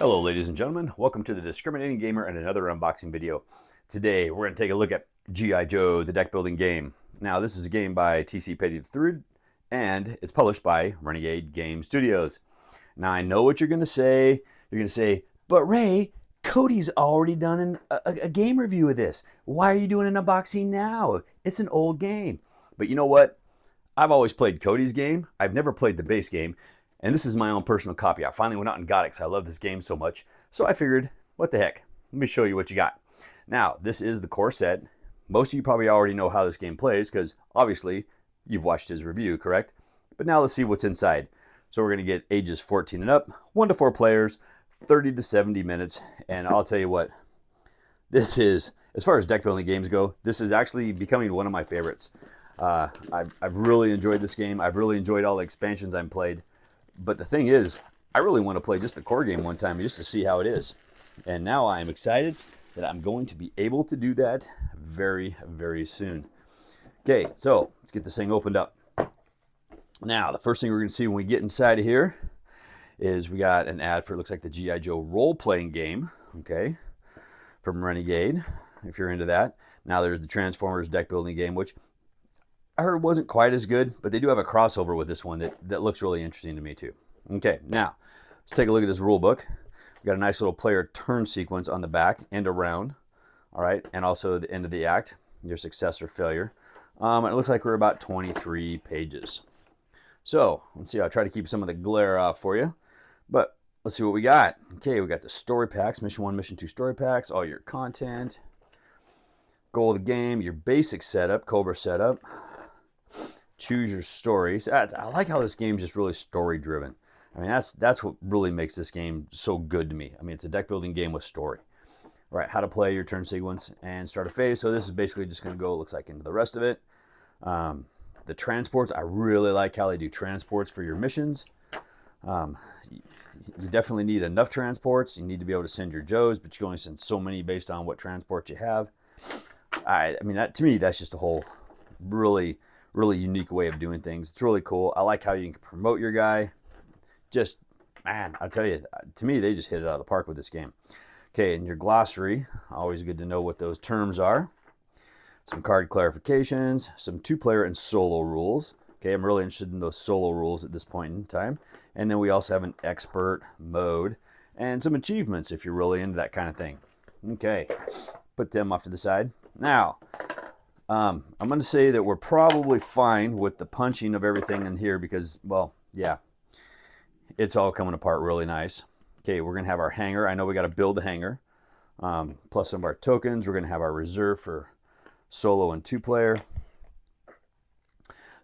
Hello ladies and gentlemen, welcome to the Discriminating Gamer and another unboxing video. Today we're going to take a look at G.I. Joe, the deck building game. Now this is a game by T.C. Petty III and it's published by Renegade Game Studios. Now I know what you're going to say. You're going to say, but Ray, Cody's already done a game review of this. Why are you doing an unboxing now? It's an old game. But you know what? I've always played Cody's game. I've never played the base game. And this is my own personal copy. I finally went out and got it because I love this game so much. So I figured, what the heck? Let me show you what you got. Now, this is the core set. Most of you probably already know how this game plays because obviously you've watched his review, correct? But now let's see what's inside. So we're going to get ages 14 and up, 1 to 4 players, 30 to 70 minutes. And I'll tell you what, this is, as far as deck building games go, this is actually becoming one of my favorites. I've really enjoyed this game. I've really enjoyed all the expansions I've played. But the thing is, I really want to play just the core game one time just to see how it is. And now I am excited that I'm going to be able to do that very, very soon. Okay, so let's get this thing opened up. Now, the first thing we're going to see when we get inside of here is we got an ad for, it looks like the G.I. Joe role-playing game, okay, from Renegade, if you're into that. Now there's the Transformers deck building game, which I heard wasn't quite as good, but they do have a crossover with this one that looks really interesting to me too. Okay, now let's take a look at this rule book. We got a nice little player turn sequence on the back and around, all right, and also the end of the act, your success or failure. And it looks like we're about 23 pages. So let's see. I'll try to keep some of the glare off for you, but let's see what we got. Okay, we got the story packs, Mission 1, Mission 2 story packs, all your content, goal of the game, your basic setup, Cobra setup. Choose your stories. I like how this game's just really story driven. I mean, that's what really makes this game so good to me. I mean, it's a deck building game with story. All right, how to play your turn sequence and start a phase. So this is basically just going to go, it looks like, into the rest of it. The transports, I really like how they do transports for your missions. You definitely need enough transports. You need to be able to send your Joes, but you can only send so many based on what transports you have. I mean, that to me, that's just a whole really unique way of doing things. It's really cool. I like how you can promote your guy. Just, man, I tell you, to me, they just hit it out of the park with this game. Okay, and your glossary, always good to know what those terms are. Some card clarifications, some 2-player and solo rules. Okay, I'm really interested in those solo rules at this point in time. And then we also have an expert mode and some achievements if you're really into that kind of thing. Okay, put them off to the side. Now, I'm going to say that we're probably fine with the punching of everything in here because, well, yeah, it's all coming apart really nice. Okay, we're going to have our hanger. I know we got to build the hanger. Plus some of our tokens. We're going to have our reserve for solo and 2-player.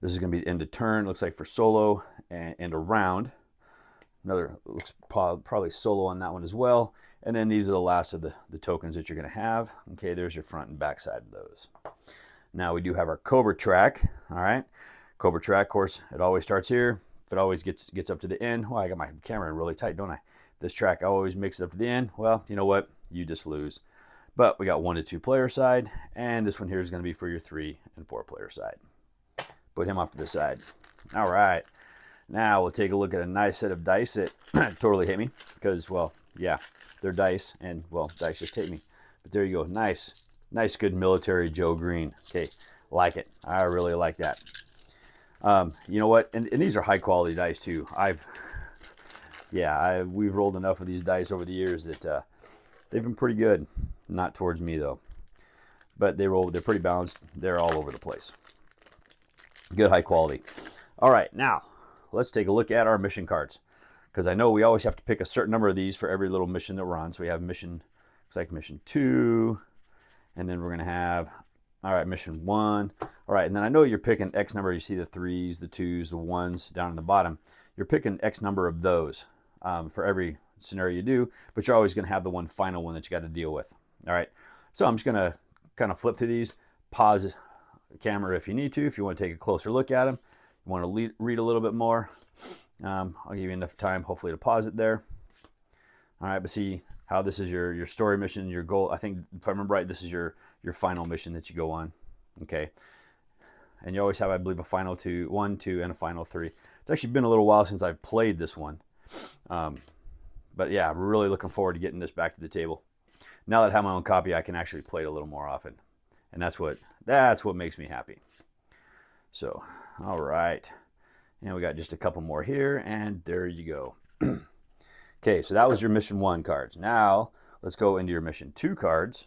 This is going to be the end of turn. Looks like for solo and a round. Another, looks probably solo on that one as well. And then these are the last of the tokens that you're going to have. Okay, there's your front and back side of those. Now we do have our Cobra track, all right? Cobra track, of course, it always starts here. If it always gets up to the end, well, I got my camera really tight, don't I? This track always makes it up to the end. Well, you know what? You just lose. But we got 1 to 2-player side, and this one here is going to be for your 3 and 4-player side. Put him off to the side. All right. Now we'll take a look at a nice set of dice that totally hit me because, well, yeah, they're dice, and, well, dice just hit me. But there you go. Nice, good military Joe Green. Okay, like it. I really like that. You know what? And these are high quality dice too. We've rolled enough of these dice over the years that they've been pretty good. Not towards me though, but they're pretty balanced. They're all over the place. Good high quality. All right, now let's take a look at our mission cards because I know we always have to pick a certain number of these for every little mission that we're on. So we have mission, looks like mission 2, and then we're gonna have, all right, mission 1. All right, and then I know you're picking X number. You see the 3s, the 2s, the 1s down in the bottom. You're picking X number of those for every scenario you do, but you're always going to have the one final one that you got to deal with. All right, so I'm just going to kind of flip through these, pause the camera if you need to, if you want to take a closer look at them, you want to read a little bit more. I'll give you enough time, hopefully, to pause it there. All right, but see how this is your story mission, your goal. I think, if I remember right, this is your final mission that you go on. Okay, and you always have, I believe, a final 1, 2, and a final 3. It's actually been a little while since I've played this one. But yeah, I'm really looking forward to getting this back to the table. Now that I have my own copy, I can actually play it a little more often. And that's what makes me happy. So, all right. And we got just a couple more here, and there you go. Okay, so that was your mission 1 cards. Now, let's go into your mission 2 cards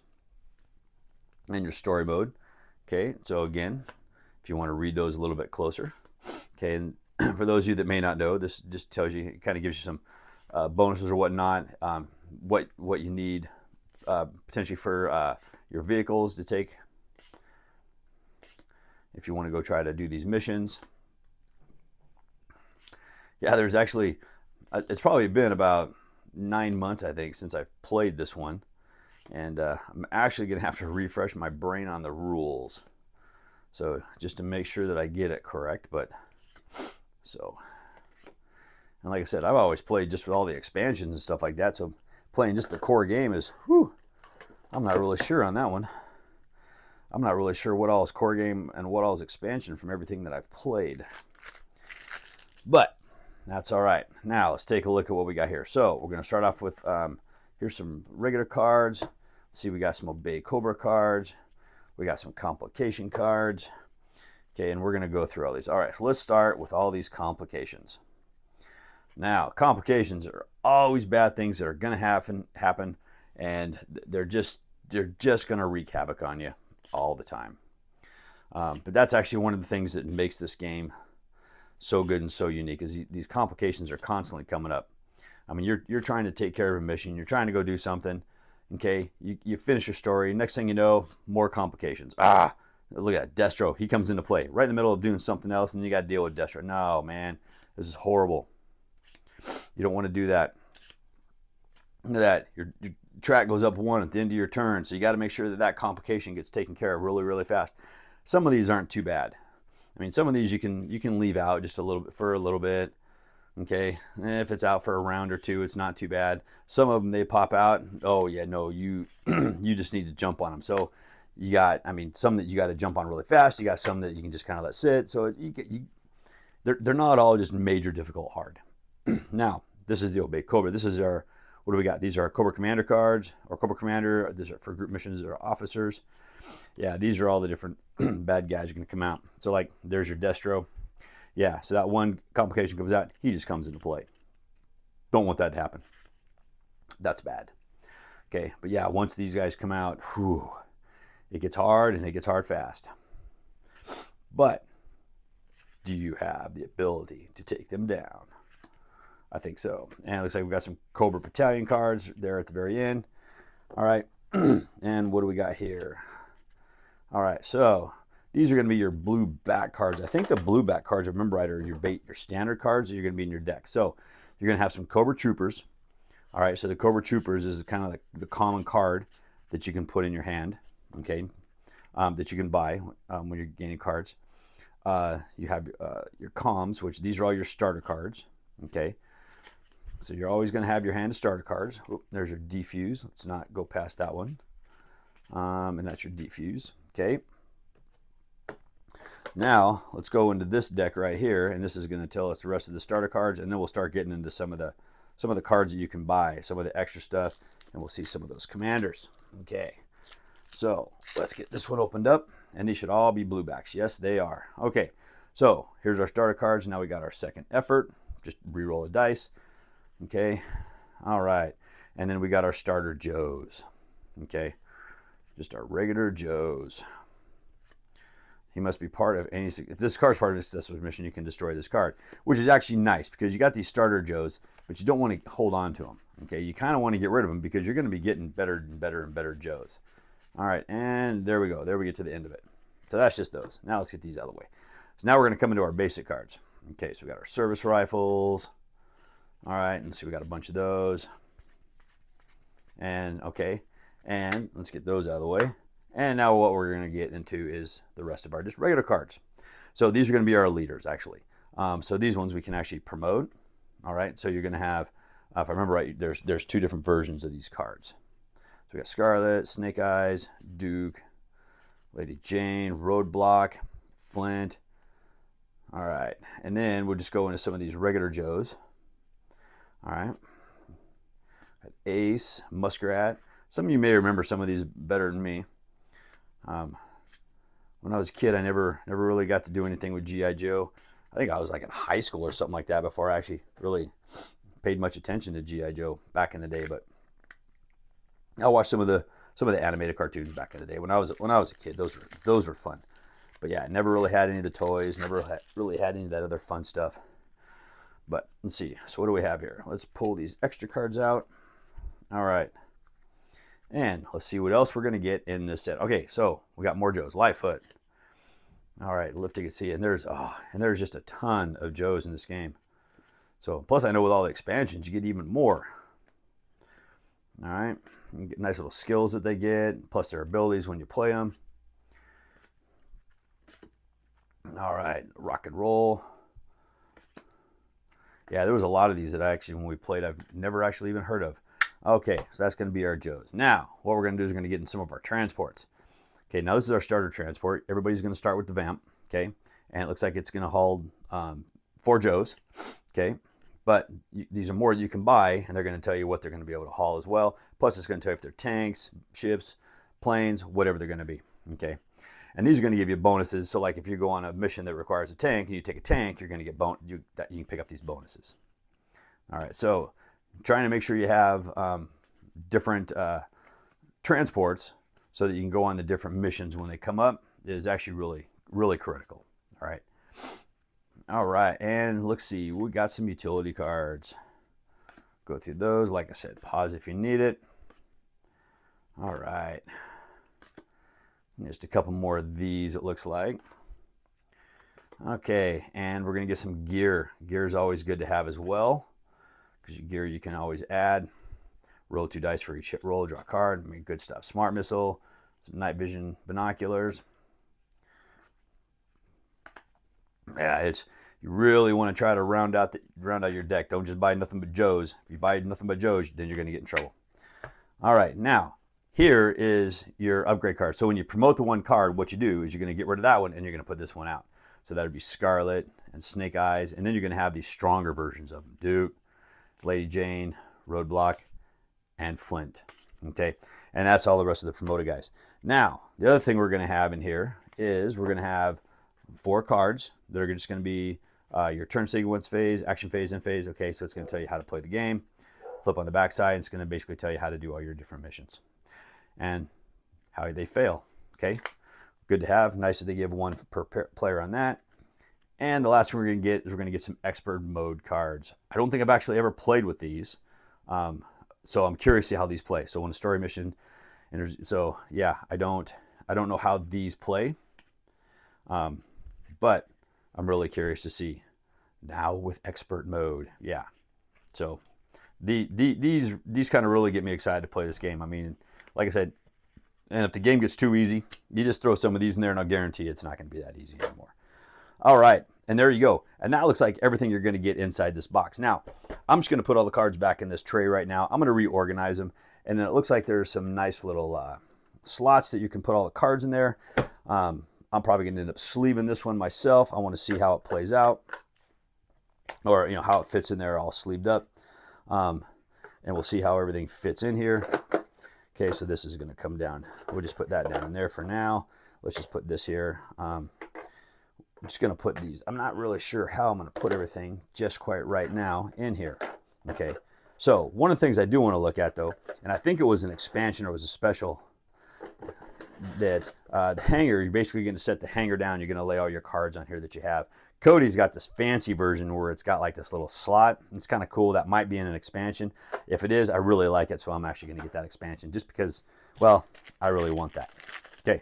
and your story mode. Okay, so again, if you want to read those a little bit closer. Okay, and for those of you that may not know, this just tells you, it kind of gives you some bonuses or whatnot, what you need potentially for your vehicles to take if you want to go try to do these missions. Yeah, there's actually, it's probably been about 9 months, I think, since I've played this one. And I'm actually going to have to refresh my brain on the rules. So just to make sure that I get it correct. But so, and like I said, I've always played just with all the expansions and stuff like that. So playing just the core game is, whew, I'm not really sure on that one. I'm not really sure what all is core game and what all is expansion from everything that I've played. But that's all right. Now let's take a look at what we got here. So we're going to start off with, here's some regular cards. Let's see, we got some Obey Cobra cards. We got some complication cards. Okay, and we're going to go through all these. All right, so let's start with all these complications. Now, complications are always bad things that are going to happen, and they're just going to wreak havoc on you all the time. But that's actually one of the things that makes this game so good and so unique, is these complications are constantly coming up. I mean, you're trying to take care of a mission, you're trying to go do something, okay, you finish your story, next thing you know, more complications. Look at that, Destro, he comes into play right in the middle of doing something else, and you got to deal with Destro. No, man, this is horrible. You don't want to do that. Look at that, your track goes up 1 at the end of your turn, so you got to make sure that that complication gets taken care of really, really fast. Some of these aren't too bad. I mean, some of these you can leave out just a little bit for a little bit. Okay, and if it's out for a round or two, it's not too bad. Some of them, they pop out. Oh yeah, no, you you just need to jump on them. So you got, I mean, some that you got to jump on really fast. You got some that you can just kind of let sit. So they're not all just major difficult hard. Now, this is the Obey Cobra. This is our, what do we got? These are our Cobra Commander cards, or Cobra Commander. These are for group missions or officers. Yeah, these are all the different bad guys are going to come out. So like, there's your Destro. Yeah, so that one complication comes out, he just comes into play. Don't want that to happen. That's bad. Okay, but yeah, once these guys come out, whew, it gets hard, and it gets hard fast. But do you have the ability to take them down? I think so. And it looks like we've got some Cobra Battalion cards there at the very end. All right, and what do we got here? All right, so these are going to be your blue back cards. I think the blue back cards, if I remember right, are your standard cards that you're going to be in your deck. So you're going to have some Cobra Troopers. All right, so the Cobra Troopers is kind of like the common card that you can put in your hand, okay, that you can buy when you're gaining cards. You have your comms, which these are all your starter cards, okay. So you're always going to have your hand of starter cards. Oop, there's your defuse. Let's not go past that one. And that's your defuse, okay. Now let's go into this deck right here, and this is going to tell us the rest of the starter cards, and then we'll start getting into some of the cards that you can buy, some of the extra stuff, and we'll see some of those commanders. Okay, so let's get this one opened up, and these should all be blue backs. Yes, they are. Okay, so here's our starter cards. Now we got our second effort. Just re-roll a dice. Okay, all right, and then we got our starter Joes. Okay, just our regular Joes. He must be part of any, if this card's part of a successful mission, you can destroy this card, which is actually nice because you got these starter Joes, but you don't want to hold on to them. Okay, you kind of want to get rid of them because you're going to be getting better and better and better Joes. All right, and there we go. There we get to the end of it. So that's just those. Now let's get these out of the way. So now we're going to come into our basic cards. Okay, so we got our service rifles. All right, and so we got a bunch of those. And okay, and let's get those out of the way. And now what we're going to get into is the rest of our just regular cards. So these are going to be our leaders, actually. So these ones we can actually promote. All right, so you're going to have, if I remember right, there's 2 different versions of these cards. So we got Scarlet, Snake Eyes, Duke, Lady Jane, Roadblock, Flint. All right, and then we'll just go into some of these regular Joes. All right, Ace, Muskrat. Some of you may remember some of these better than me. When I was a kid, I never really got to do anything with G.I. Joe. I think I was like in high school or something like that before I actually really paid much attention to G.I. Joe back in the day. But I watched some of the animated cartoons back in the day when I was a kid. Those were fun. But yeah, I never really had any of the toys. Never really had any of that other fun stuff. But let's see. So what do we have here? Let's pull these extra cards out. All right. And let's see what else we're going to get in this set. Okay, so we got more Joes. Lightfoot. All right, lifting at sea. And there's just a ton of Joes in this game. So plus I know with all the expansions, you get even more. All right. You get nice little skills that they get, plus their abilities when you play them. All right, rock and roll. Yeah, there was a lot of these that when we played, I've never actually even heard of. Okay, so that's going to be our Joes. Now, what we're going to do is we're going to get in some of our transports. Okay, now this is our starter transport. Everybody's going to start with the Vamp, okay? And it looks like it's going to hold 4 Joes, okay? But these are more you can buy, and they're going to tell you what they're going to be able to haul as well. Plus, it's going to tell you if they're tanks, ships, planes, whatever they're going to be, okay? And these are going to give you bonuses. So like if you go on a mission that requires a tank and you take a tank, you're going to get you can pick up these bonuses. All right, so trying to make sure you have different transports so that you can go on the different missions when they come up is actually really, really critical. All right, and let's see, we got some utility cards. Go through those. Like I said, pause if you need it. All right. Just a couple more of these, it looks like. Okay, and we're going to get some gear. Gear is always good to have as well, because your gear you can always add. Roll 2 dice for each hit roll, draw a card. I mean, good stuff. Smart missile, some night vision binoculars. Yeah, you really want to try to round out your deck. Don't just buy nothing but Joes. If you buy nothing but Joes, then you're going to get in trouble. All right, now here is your upgrade card. So when you promote the one card, what you do is you're going to get rid of that one and you're going to put this one out. So that would be Scarlet and Snake Eyes, and then you're going to have these stronger versions of them: Duke, Lady Jane, Roadblock, and Flint. Okay, and that's all the rest of the promoted guys. Now, the other thing we're going to have in here is we're going to have 4 cards that are just going to be your turn sequence phase, action phase, end phase. Okay, so it's going to tell you how to play the game. Flip on the back side, it's going to basically tell you how to do all your different missions and how they fail. Okay, good to have. Nice that they give 1 per player on that. And the last one we're going to get is we're going to get some expert mode cards. I don't think I've actually ever played with these, so I'm curious to see how these play. So when a story mission, so yeah, I don't know how these play, but I'm really curious to see now with expert mode. Yeah, so these kind of really get me excited to play this game. I mean, like I said, and if the game gets too easy, you just throw some of these in there and I'll guarantee it's not going to be that easy anymore. All right, and there you go. And now it looks like everything you're going to get inside this box. Now, I'm just going to put all the cards back in this tray right now. I'm going to reorganize them, and then it looks like there's some nice little slots that you can put all the cards in there. I'm probably going to end up sleeving this one myself. I want to see how it plays out, or how it fits in there all sleeved up. And we'll see how everything fits in here. Okay, so this is going to come down. We'll just put that down there for now. Let's just put this here. I'm just going to put these. I'm not really sure how I'm going to put everything just quite right now in here. Okay, so one of the things I do want to look at, though, and I think it was an expansion or it was a special, that the hanger, you're basically going to set the hanger down. You're going to lay all your cards on here that you have. Cody's got this fancy version where it's got like this little slot. It's kind of cool. That might be in an expansion. If it is, I really like it, so I'm actually going to get that expansion just because, well, I really want that. Okay,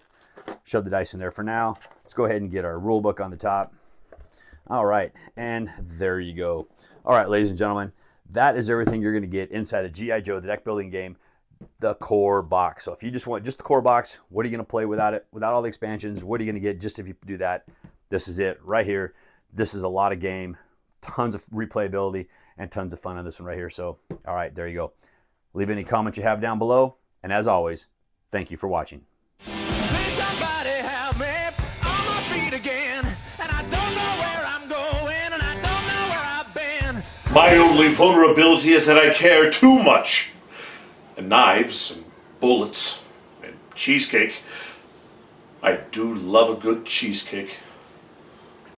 shove the dice in there for now. Let's go ahead and get our rule book on the top. All right, and there you go. All right, ladies and gentlemen, that is everything you're going to get inside of G.I. Joe, the deck building game, the core box. So if you just want just the core box, what are you going to play without it? Without all the expansions, what are you going to get just if you do that? This is it right here. This is a lot of game, tons of replayability, and tons of fun on this one right here. So, all right, there you go. Leave any comments you have down below. And as always, thank you for watching. Please somebody help me on my feet again. And I don't know where I'm going, and I don't know where I've been. My only vulnerability is that I care too much. and knives and bullets and cheesecake. I do love a good cheesecake.